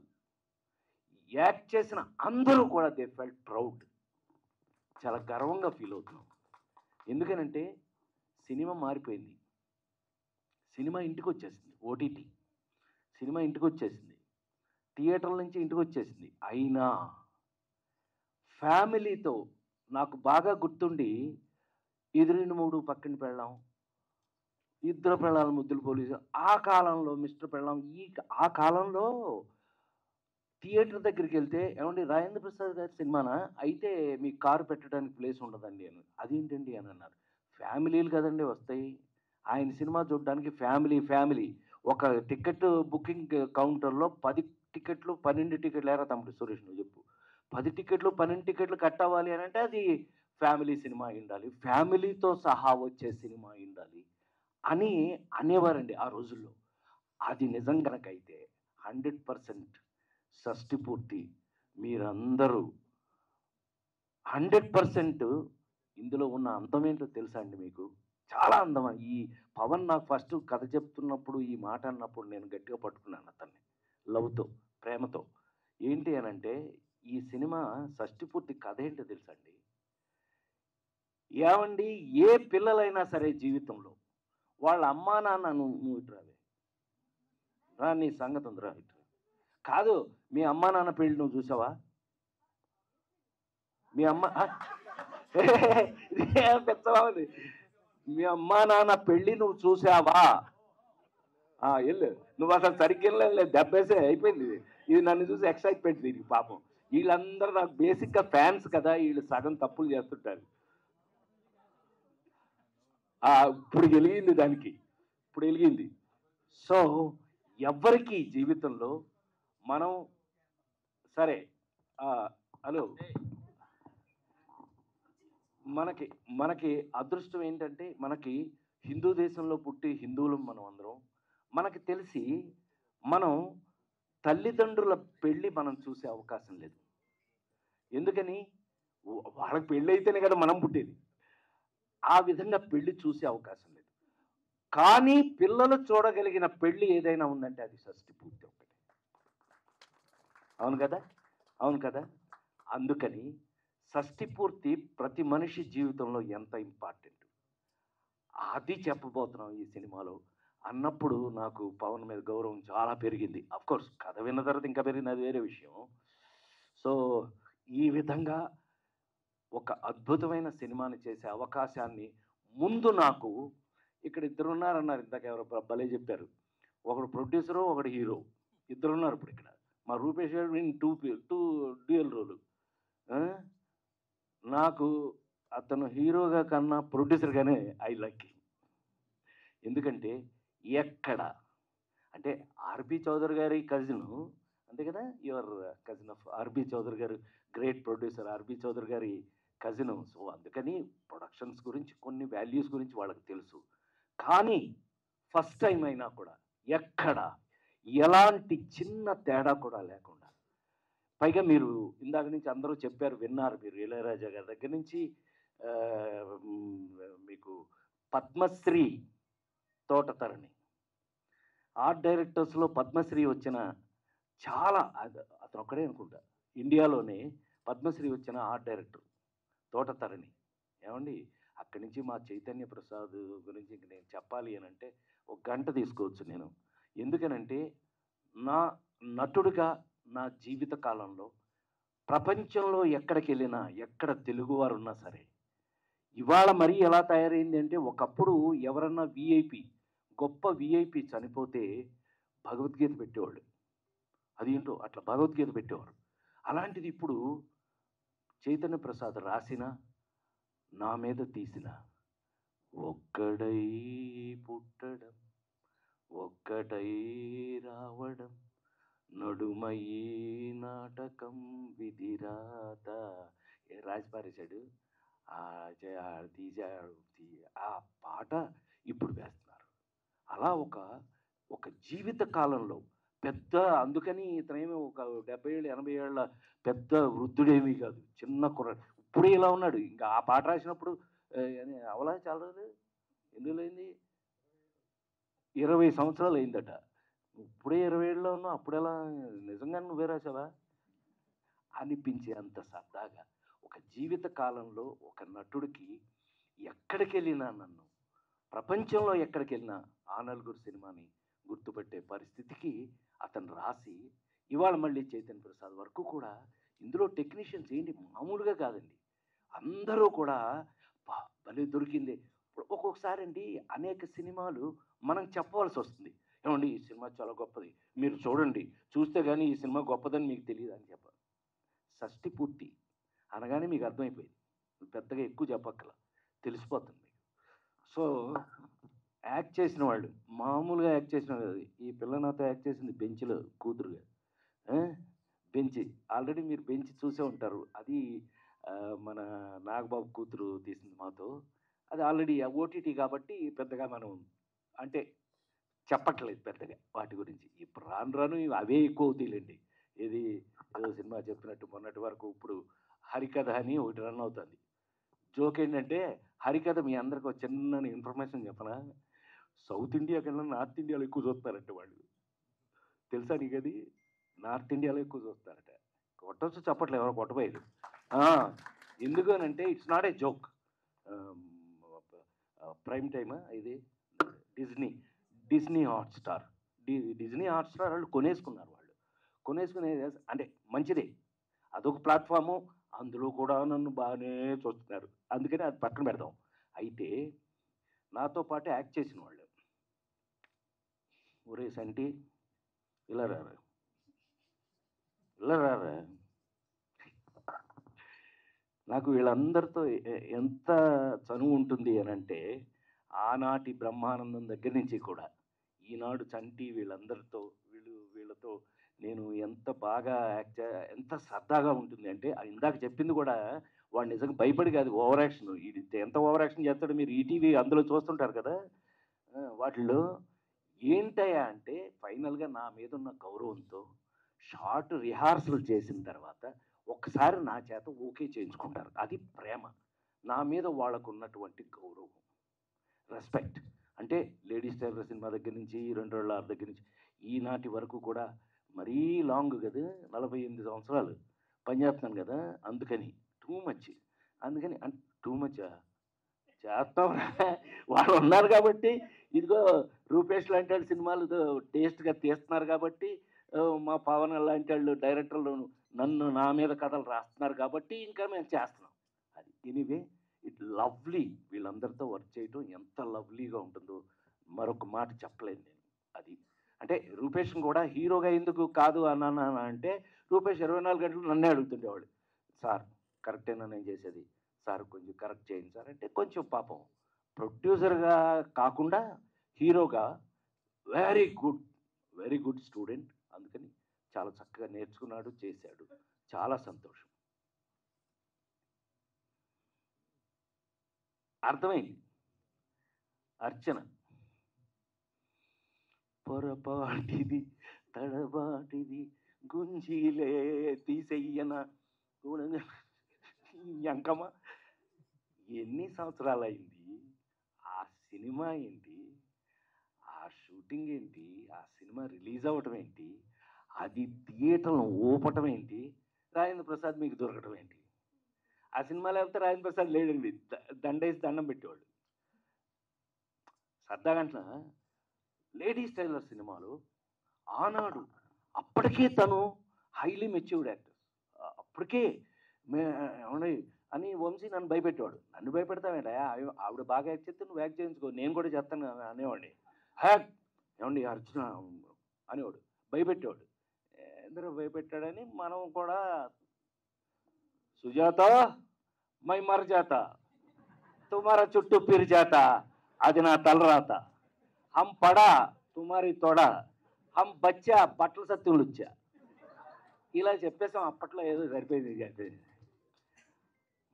యాక్ట్ చేసిన అందరూ కూడా దే ఫెల్ట్ ప్రౌడ్. చాలా గర్వంగా ఫీల్ అవుతున్నాం. ఎందుకనంటే సినిమా మారిపోయింది, సినిమా ఇంటికి వచ్చేసింది, ఓటీటీ సినిమా ఇంటికి వచ్చేసింది, థియేటర్ల నుంచి ఇంటికి వచ్చేసింది. అయినా ఫ్యామిలీతో నాకు బాగా గుర్తుండి ఎదురిని మూడు పక్కన పెళ్ళాం, ఇద్దరు పెళ్ళాలి ముద్దులు పోలీసు, ఆ కాలంలో మిస్టర్ పెళ్ళాం, ఆ కాలంలో థియేటర్ దగ్గరికి వెళ్తే ఏమండి రాజేంద్ర ప్రసాద్ గారి సినిమానా, అయితే మీ కారు పెట్టడానికి ప్లేస్ ఉండదండి అని. అదేంటండి అని అన్నారు. ఫ్యామిలీలు కదండి వస్తాయి, ఆయన సినిమా చూడడానికి ఫ్యామిలీ ఒక టికెట్ బుకింగ్ కౌంటర్లో 10 టికెట్లు 12 టికెట్లు లేరా తమ్ముడు సురేష్ నువ్వు చెప్పు, 10 టికెట్లు 12 టికెట్లు కట్ అవ్వాలి అని అంటే అది ఫ్యామిలీ సినిమా ఉండాలి, ఫ్యామిలీతో సహా వచ్చే సినిమా ఉండాలి అని అనేవారండి ఆ రోజుల్లో. అది నిజం కనుకైతే 100% షష్టిపూర్తి మీరందరూ 100% ఇందులో ఉన్న అందం ఏంటో తెలుసా అండి మీకు? చాలా అందం. ఈ పవన్ నాకు ఫస్ట్ కథ చెప్తున్నప్పుడు ఈ మాట అన్నప్పుడు నేను గట్టిగా పట్టుకున్నాను అతన్ని, లవ్తో, ప్రేమతో. ఏంటి అని అంటే ఈ సినిమా షష్టిపూర్తి కథ ఏంటో తెలుసా అండి? ఏమండి ఏ పిల్లలైనా సరే జీవితంలో వాళ్ళ అమ్మా నాన్న నువ్వు ఇటు రావే రా, నీ సంగతి ఉందిరా ఇటు కాదు, మీ అమ్మా నాన్న పెళ్ళి నువ్వు చూసావా? మీ అమ్మ పెద్దవాది, మీ అమ్మా నాన్న పెళ్ళి నువ్వు చూసావా? వెళ్ళు, నువ్వు అసలు సరిగ్గా లేదు, దెబ్బేసే అయిపోయింది. ఇది నన్ను చూసి ఎక్సైట్మెంట్ దీనికి. పాపం వీళ్ళందరూ నాకు బేసిక్గా ఫ్యాన్స్ కదా, వీళ్ళు సగం తప్పులు చేస్తుంటారు. ఇప్పుడు వెలిగింది దానికి, ఇప్పుడు వెలిగింది. సో ఎవ్వరికి జీవితంలో మనం సరే హలో మనకి అదృష్టం ఏంటంటే మనకి హిందూ దేశంలో పుట్టి హిందువులం మనం అందరం. మనకి తెలిసి మనం తల్లిదండ్రుల పెళ్ళి మనం చూసే అవకాశం లేదు. ఎందుకని? వాళ్ళకి పెళ్ళి అయితేనే కదా మనం పుట్టేది. ఆ విధంగా పెళ్లి చూసే అవకాశం లేదు. కానీ పిల్లలు చూడగలిగిన పెళ్లి ఏదైనా ఉందంటే అది షష్టిపూర్తి ఒకటి. అవును కదా, అవును కదా. అందుకని షష్టిపూర్తి ప్రతి మనిషి జీవితంలో ఎంత ఇంపార్టెంట్ అది చెప్పబోతున్నాం ఈ సినిమాలో. అన్నప్పుడు నాకు పవన్ మీద గౌరవం చాలా పెరిగింది. అఫ్కోర్స్ కథ విన్న తర్వాత ఇంకా పెరిగింది, అది వేరే విషయం. సో ఈ విధంగా ఒక అద్భుతమైన సినిమాని చేసే అవకాశాన్ని ముందు నాకు ఇక్కడ ఇద్దరు ఉన్నారన్నారు, ఇందాక ఎవరో భలే చెప్పారు. ఒకడు ప్రొడ్యూసరు, ఒకడు హీరో, ఇద్దరు ఉన్నారు ఇప్పుడు ఇక్కడ. మా రూపేష్ గారు టూ డ్యూయల్ రోలు. నాకు అతను హీరోగా కన్నా ప్రొడ్యూసర్గానే ఐ లైక్. ఎందుకంటే ఎక్కడ అంటే ఆర్బి చౌదరి గారి కజిన్, అంతే కదా, your cousin of RB Choudary garu, great producer RB Chowdary గారి కజిన్. సో అందుకని ప్రొడక్షన్స్ గురించి కొన్ని వాల్యూస్ గురించి వాళ్ళకి తెలుసు. కానీ ఫస్ట్ టైం అయినా కూడా ఎక్కడ ఎలాంటి చిన్న తేడా కూడా లేకుండా, పైగా మీరు ఇందాక నుంచి అందరూ చెప్పారు, విన్నారు మీరు, ఇళయరాజా గారి దగ్గర నుంచి మీకు పద్మశ్రీ తోటతరణి, ఆర్ట్ డైరెక్టర్స్లో పద్మశ్రీ వచ్చిన చాలా, అతను ఒక్కడే అనుకుంటా ఇండియాలోనే పద్మశ్రీ వచ్చిన ఆర్ట్ డైరెక్టర్ తోటతరణి. ఏమండి అక్కడి నుంచి మా చైతన్య ప్రసాద్ గురించి ఇంక నేను చెప్పాలి అని అంటే ఒక గంట తీసుకోవచ్చు నేను. ఎందుకనంటే నా నటుడిగా నా జీవిత కాలంలో ప్రపంచంలో ఎక్కడికి వెళ్ళినా, ఎక్కడ తెలుగువారు ఉన్నా సరే, ఇవాళ మరీ ఎలా తయారైంది అంటే, ఒకప్పుడు ఎవరన్నా విఐపి, గొప్ప విఐపి చనిపోతే భగవద్గీత పెట్టేవాళ్ళు. అదేంటో అట్లా భగవద్గీత పెట్టేవారు. అలాంటిది ఇప్పుడు చైతన్య ప్రసాద్ రాసిన, నా మీద తీసిన ఒక్కడై పుట్టడం ఒక్కటై రావడం నడుమయ్యే నాటకం విధిరాత రాసి పారేశాడు. ఆ పాట ఇప్పుడు వేస్తున్నారు. అలా ఒక జీవిత కాలంలో పెద్ద, అందుకని ఇతనేమి ఒక 70 ఏళ్ళు 80 ఏళ్ళ పెద్ద వృద్ధుడేమీ కాదు, చిన్న కుర్రాడు. ఇప్పుడే ఇలా ఉన్నాడు. ఇంకా ఆ పాట రాసినప్పుడు అవలా చాలా రోజులు ఎందులో అయింది, 20 సంవత్సరాలు అయిందట. ఇప్పుడే 20 ఏళ్ళలో ఉన్నావు, అప్పుడెలా నిజంగా నువ్వే రాసావా అనిపించే అంత సరదాగా ఒక జీవిత కాలంలో ఒక నటుడికి ఎక్కడికి వెళ్ళినా, నన్ను ప్రపంచంలో ఎక్కడికి వెళ్ళినా ఆ నలుగురు సినిమాని గుర్తుపెట్టే పరిస్థితికి అతను రాసి ఇవాళ మళ్ళీ చైతన్య ప్రసాద్ వరకు కూడా ఇందులో టెక్నీషియన్స్ ఏంటి మామూలుగా కాదండి, అందరూ కూడా భలే దొరికింది. ఒక్కొక్కసారి అండి అనేక సినిమాలు మనం చెప్పవలసి వస్తుంది, ఏమండి ఈ సినిమా చాలా గొప్పది, మీరు చూడండి, చూస్తే కానీ ఈ సినిమా గొప్పదని మీకు తెలియదు అని చెప్పాలి. షష్టి పూర్తి అనగానే మీకు అర్థమైపోయింది, పెద్దగా ఎక్కువ చెప్పక్కల, తెలిసిపోతుంది మీకు. సో యాక్ట్ చేసిన వాళ్ళు మామూలుగా యాక్ట్ చేసిన వాళ్ళు, ఈ పిల్ల నాతో యాక్ట్ చేసింది బెంచ్లో కూతురుగా, బెంచ్ ఆల్రెడీ మీరు బెంచ్ చూసే ఉంటారు, అది మన నాగబాబు కూతురు తీసింది మాతో. అది ఆల్రెడీ ఓటీటీ కాబట్టి పెద్దగా మనం అంటే చెప్పట్లేదు పెద్దగా వాటి గురించి. ఇప్పుడు రాను రాను అవే ఎక్కువ అవుతాయిలేండి. ఇది ఏదో సినిమా చెప్పినట్టు మొన్నటి వరకు ఇప్పుడు హరికథ అని ఒకటి రన్ అవుతుంది. జోక్ ఏంటంటే హరికథ మీ అందరికి ఒక చిన్న ఇన్ఫర్మేషన్ చెప్పనా, సౌత్ ఇండియా కన్నా నార్త్ ఇండియాలో ఎక్కువ చూస్తారంట వాళ్ళు, తెలుసా నీకు? అది నార్త్ ఇండియాలో ఎక్కువ చూస్తారట. కొట్టవచ్చు చెప్పట్లేదు, ఎవరో కొట్టబోయేది. ఎందుకు అని అంటే it's not a joke. Prime టైమా ఇది, డిజ్నీ హాట్స్టార్ వాళ్ళు కొనేసుకున్నారు. వాళ్ళు కొనేసుకునే అంటే మంచిదే, అదొక ప్లాట్ఫాము, అందులో కూడా నన్ను బాగానే చూస్తున్నారు, అందుకని అది పక్కన పెడదాం. అయితే నాతో పాటు యాక్ట్ చేసిన వాళ్ళు, ఒరే సంటి ఇలా రారా, ఇలా రారా, నాకు వీళ్ళందరితో ఎంత చనువు ఉంటుంది అని అంటే, ఆనాటి బ్రహ్మానందం దగ్గర నుంచి కూడా ఈనాడు చంటి వీళ్ళందరితో వీళ్ళతో నేను ఎంత బాగా ఎంత సరదాగా ఉంటుంది అంటే, ఇందాక చెప్పింది కూడా వాడు నిజంగా భయపడి కాదు, ఓవర్ యాక్షన్. ఇది ఎంత ఓవర్ యాక్షన్ చేస్తాడో మీరు ఈటీవీ అందులో చూస్తుంటారు కదా, వాటిల్లో ఏంటయ్యా అంటే ఫైనల్గా నా మీద ఉన్న గౌరవంతో షార్ట్ రిహార్సల్ చేసిన తర్వాత ఒక్కసారి నా చేత ఓకే చేయించుకుంటారు. అది ప్రేమ, నా మీద వాళ్ళకు ఉన్నటువంటి గౌరవం, రెస్పెక్ట్. అంటే లేడీస్ టైలర్ సినిమా దగ్గర నుంచి 2 దగ్గర నుంచి ఈనాటి వరకు కూడా మరీ లాంగ్ కదా, 48 సంవత్సరాలు పనిచేస్తున్నాను కదా, అందుకని టూ మచ్, అందుకని టూ మచ్ చేస్తాం. వాళ్ళు ఉన్నారు కాబట్టి, ఇదిగో రూపేష్ లాంటి వాళ్ళు సినిమాలు టేస్ట్గా తీస్తున్నారు కాబట్టి, మా పవన్ లాంటి వాళ్ళు డైరెక్టర్లు నా మీద కథలు రాస్తున్నారు కాబట్టి ఇంకా మేము చేస్తున్నాం. అది ఎనీవే ఇట్ లవ్లీ, వీళ్ళందరితో వర్క్ చేయటం ఎంత లవ్లీగా ఉంటుందో మరొక మాట చెప్పలేను నేను. అది అంటే రూపేష్ కూడా హీరోగా ఎందుకు కాదు అన్నాను అంటే, రూపేష్ 24 గంటలు నన్నే అడుగుతుండేవాడు, సార్ కరెక్టేనా నేను చేసేది, సార్ కొంచెం కరెక్ట్ చేయండి సార్ అంటే. కొంచెం పాపం ప్రొడ్యూసర్గా కాకుండా హీరోగా వెరీ గుడ్ స్టూడెంట్, అందుకని చాలా చక్కగా నేర్చుకున్నాడు, చేశాడు, చాలా సంతోషం. అర్థమైంది. అర్చన పొరపాటిది తడబాటిది గుంజీలే తీసెయ్యన ఎంకమ్మ, ఎన్ని సంవత్సరాలు అయింది, ఆ సినిమా ఏంటి, ఆ షూటింగ్ ఏంటి, ఆ సినిమా రిలీజ్ అవ్వటం ఏంటి, అది థియేటర్లో ఊపటం ఏంటి, రాజేంద్ర ప్రసాద్ మీకు దొరకటం ఏంటి. ఆ సినిమా లేకపోతే రాజేంద్ర ప్రసాద్ లేడండి, దండేసి దండం పెట్టేవాళ్ళు. సరదాగంట లేడీస్ టైలర్ సినిమాలో ఆనాడు అప్పటికే తను హైలీ మెచ్యూర్డ్ యాక్టర్, అప్పటికే ఏమన్నా అని వంశీ నన్ను భయపెట్టేవాడు. నన్ను భయపెడతావేంట, ఆవిడ బాగా యాక్ట్ చేస్తే నువ్వు యాక్ట్ చేయించుకో, నేను కూడా చేస్తాను అనేవాడిని. ఏమండి అర్చన అనేవాడు, భయపెట్టేవాడు. ఎందరో భయపెట్టాడని మనం కూడా సుజాత మై మర్ జాత తుమారా చుట్టూ పిరి జాత, అది నా తలరాత, హమ్ పడా తుమారి తొడ, హమ్ బచ్చా బట్టల సత్తులు వచ్చా, ఇలా చెప్పేసాం. అప్పట్లో ఏదో సరిపోయింది.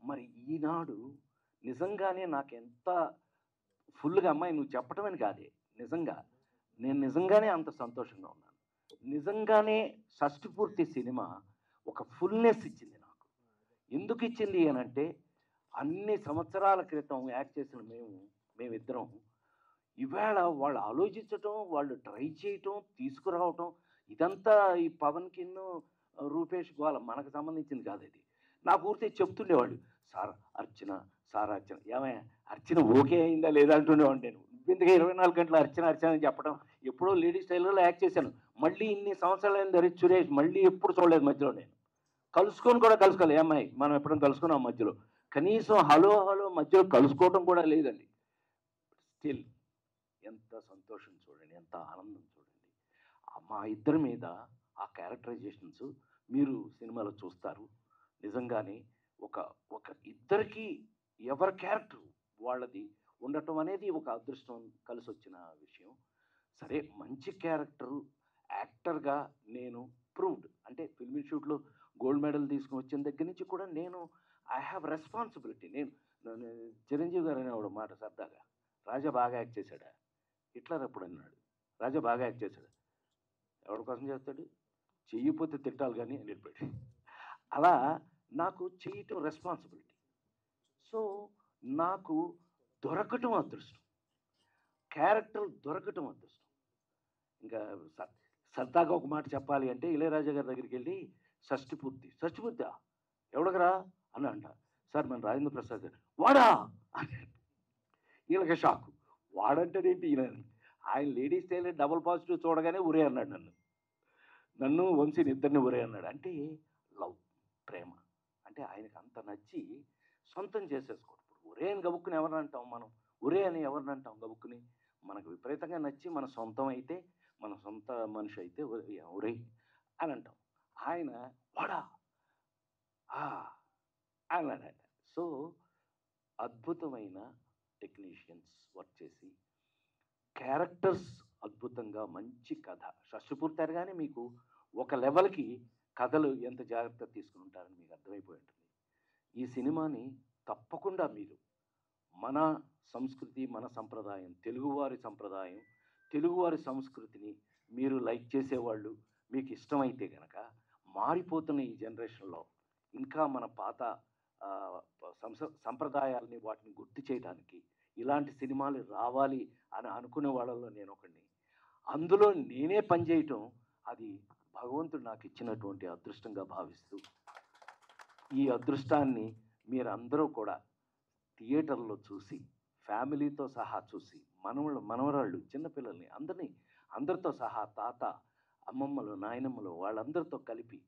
మరి ఈనాడు నిజంగానే నాకు ఎంత ఫుల్గా, అమ్మాయి నువ్వు చెప్పటమని కాదే, నిజంగా నేను నిజంగానే అంత సంతోషంగా ఉన్నాను. నిజంగానే షష్టి పూర్తి సినిమా ఒక ఫుల్నెస్ ఇచ్చింది నాకు. ఎందుకు ఇచ్చింది అని అంటే, అన్ని సంవత్సరాల క్రితం యాక్ట్ చేసిన మేమిద్దరం ఇవాళ వాళ్ళు ఆలోచించటం, వాళ్ళు ట్రై చేయటం, తీసుకురావటం, ఇదంతా ఈ పవన్కి రూపేష్ గోల మనకు సంబంధించింది కాదు. ఇది నా పూర్తి చెప్తుండేవాళ్ళు, సార్ అర్చన, సార్ అర్చన, ఏమయ్యా అర్చన ఓకే అయిందా లేదా అంటుండేవాడు. నేను ఇందుకే 24 గంటలు అర్చన అర్చన అని చెప్పడం. ఎప్పుడో లేడీస్ టైలర్లో యాక్ట్ చేశాను, మళ్ళీ ఇన్ని సంవత్సరాలు అయింది సురేష్, మళ్ళీ ఎప్పుడు చూడలేదు మధ్యలో. నేను కలుసుకోవాలి, ఏమ్మాయి మనం ఎప్పుడైనా కలుసుకున్నాం మధ్యలో, కనీసం హలో మధ్యలో కలుసుకోవటం కూడా లేదండి. స్టిల్ ఎంత సంతోషం చూడండి, ఎంత ఆనందం చూడండి. మా ఇద్దరి మీద ఆ క్యారెక్టరైజేషన్స్ మీరు సినిమాలో చూస్తారు. నిజంగానే ఒక ఇద్దరికి ఎవరి క్యారెక్టర్ వాళ్ళది ఉండటం అనేది ఒక అదృష్టం కలిసి వచ్చిన విషయం. సరే, మంచి క్యారెక్టరు యాక్టర్గా నేను ప్రూవ్డ్, అంటే ఫిల్మ్ ఇన్స్టిట్యూట్లో గోల్డ్ మెడల్ తీసుకుని వచ్చిన దగ్గర నుంచి కూడా నేను ఐ హ్యావ్ రెస్పాన్సిబిలిటీ. నేను చిరంజీవి గారు అనేవాడు మాట సరదాగా, రాజా బాగా యాక్ట్ చేశాడా, హిట్లర్ అప్పుడు అన్నాడు, రాజా బాగా యాక్ట్ చేశాడు, ఎవరి కోసం చేస్తాడు, చెయ్యిపోతే తిట్టాలి కానీ అని చెప్పాడు. అలా నాకు చేయటం రెస్పాన్సిబిలిటీ. సో నాకు దొరకటం అదృష్టం, క్యారెక్టర్ దొరకటం అదృష్టం. ఇంకా సరదాగా ఒక మాట చెప్పాలి అంటే, ఇళయరాజా గారి దగ్గరికి వెళ్ళి షష్టి పూర్తి ఎవడగరా అని అంట. సార్ మన రాజేంద్ర ప్రసాద్ గారు, వాడా అని. వీళ్ళకి షాకు, వాడంటాడేంటి ఈయన. ఆయన లేడీస్ టైలర్ డబుల్ పాజిటివ్ చూడగానే ఉరే అన్నాడు, నన్ను వంశీని ఇద్దరిని ఉరే అన్నాడు. అంటే లవ్, ప్రేమ అంటే ఆయనకు అంత నచ్చి సొంతం చేసేసుకోడు. ఇప్పుడు ఉరే అని గబుక్కుని ఎవరిని అంటాం మనం, ఉరే అని ఎవరిని అంటాం గబుక్కుని. మనకు విపరీతంగా నచ్చి మన సొంతం అయితే, మన సొంత మనిషి అయితే ఉరే అని అంటాం. ఆయన వాడా అన్నాడట. సో అద్భుతమైన టెక్నీషియన్స్ వర్క్ చేసి, క్యారెక్టర్స్ అద్భుతంగా, మంచి కథ. షష్టిపూర్తి కానీ మీకు ఒక లెవెల్కి కథలు ఎంత జాగ్రత్త తీసుకుని ఉంటారని మీకు అర్థమైపోయి ఉంటుంది. ఈ సినిమాని తప్పకుండా మీరు మన సంస్కృతి, మన సంప్రదాయం, తెలుగువారి సంప్రదాయం, తెలుగువారి సంస్కృతిని మీరు లైక్ చేసేవాళ్ళు, మీకు ఇష్టమైతే కనుక, మారిపోతున్న ఈ జనరేషన్లో ఇంకా మన పాత సంప్రదాయాలని వాటిని గుర్తు చేయడానికి ఇలాంటి సినిమాలు రావాలి అని అనుకునే వాళ్ళలో నేను ఒకడిని. అందులో నేనే పనిచేయటం, అది భగవంతుడు నాకు ఇచ్చినటువంటి అదృష్టంగా భావిస్తూ, ఈ అదృష్టాన్ని మీరందరూ కూడా థియేటర్లో చూసి, ఫ్యామిలీతో సహా చూసి, మనవరాళ్ళు, చిన్నపిల్లల్ని అందరితో సహా, తాత, అమ్మమ్మలు, నాయనమ్మలు వాళ్ళందరితో కలిపి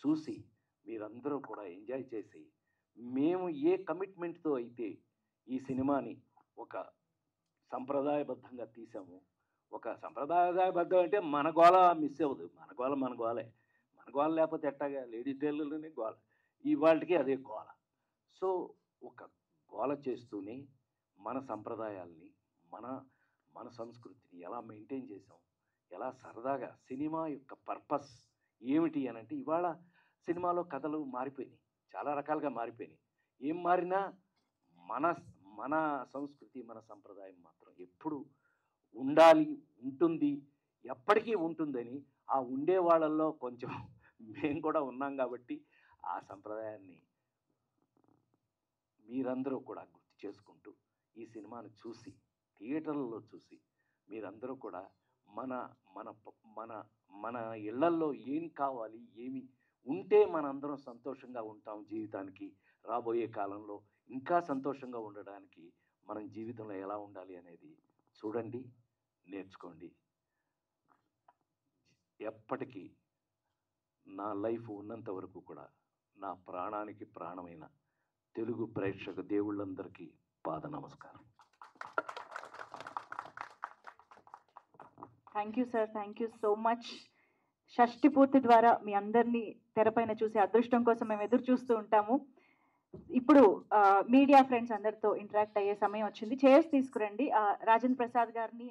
చూసి మీరందరూ కూడా ఎంజాయ్ చేసి, మేము ఏ కమిట్మెంట్తో అయితే ఈ సినిమాని ఒక సంప్రదాయబద్ధంగా తీసాము, ఒక సంప్రదాయబద్ధం అంటే మన గోల మిస్ అవ్వదు, మన గోల లేకపోతే ఎట్టాగా, లేడీ టైలర్లోనే గోల, ఇవాళకి అదే గోల. సో ఒక గోల చేస్తూనే మన సంప్రదాయాల్ని, మన సంస్కృతిని ఎలా మెయింటైన్ చేసాం, ఎలా సరదాగా, సినిమా యొక్క పర్పస్ ఏమిటి అని అంటే, ఇవాళ సినిమాలో కథలు మారిపోయినాయి, చాలా రకాలుగా మారిపోయినాయి. ఏం మారినా మన సంస్కృతి, మన సంప్రదాయం మాత్రం ఎప్పుడు ఉండాలి, ఉంటుంది, ఎప్పటికీ ఉంటుందని ఆ ఉండే వాళ్ళల్లో కొంచెం మేము కూడా ఉన్నాం. కాబట్టి ఆ సంప్రదాయాన్ని మీరందరూ కూడా గుర్తు చేసుకుంటూ ఈ సినిమాను చూసి, థియేటర్లలో చూసి, మీరందరూ కూడా మన మన మన మన ఇళ్లల్లో ఏం కావాలి, ఏమి ఉంటే మనందరం సంతోషంగా ఉంటాం, జీవితానికి రాబోయే కాలంలో ఇంకా సంతోషంగా ఉండడానికి మనం జీవితంలో ఎలా ఉండాలి అనేది చూడండి, నేర్చుకోండి. ఎప్పటికీ నా లైఫ్ ఉన్నంత వరకు కూడా నా ప్రాణానికి ప్రాణమైన తెలుగు ప్రేక్షక దేవుళ్ళందరికీ పాద నమస్కారం. Thank you sir, thank you so much. షష్టి పూర్తి ద్వారా మీ అందరినీ తెరపైన చూసే అదృష్టం కోసం మేము ఎదురు చూస్తూ ఉంటాము. ఇప్పుడు మీడియా ఫ్రెండ్స్ అందరితో ఇంటరాక్ట్ అయ్యే సమయం వచ్చింది. చైర్స్ తీసుకురండి. రాజేంద్ర ప్రసాద్ గారిని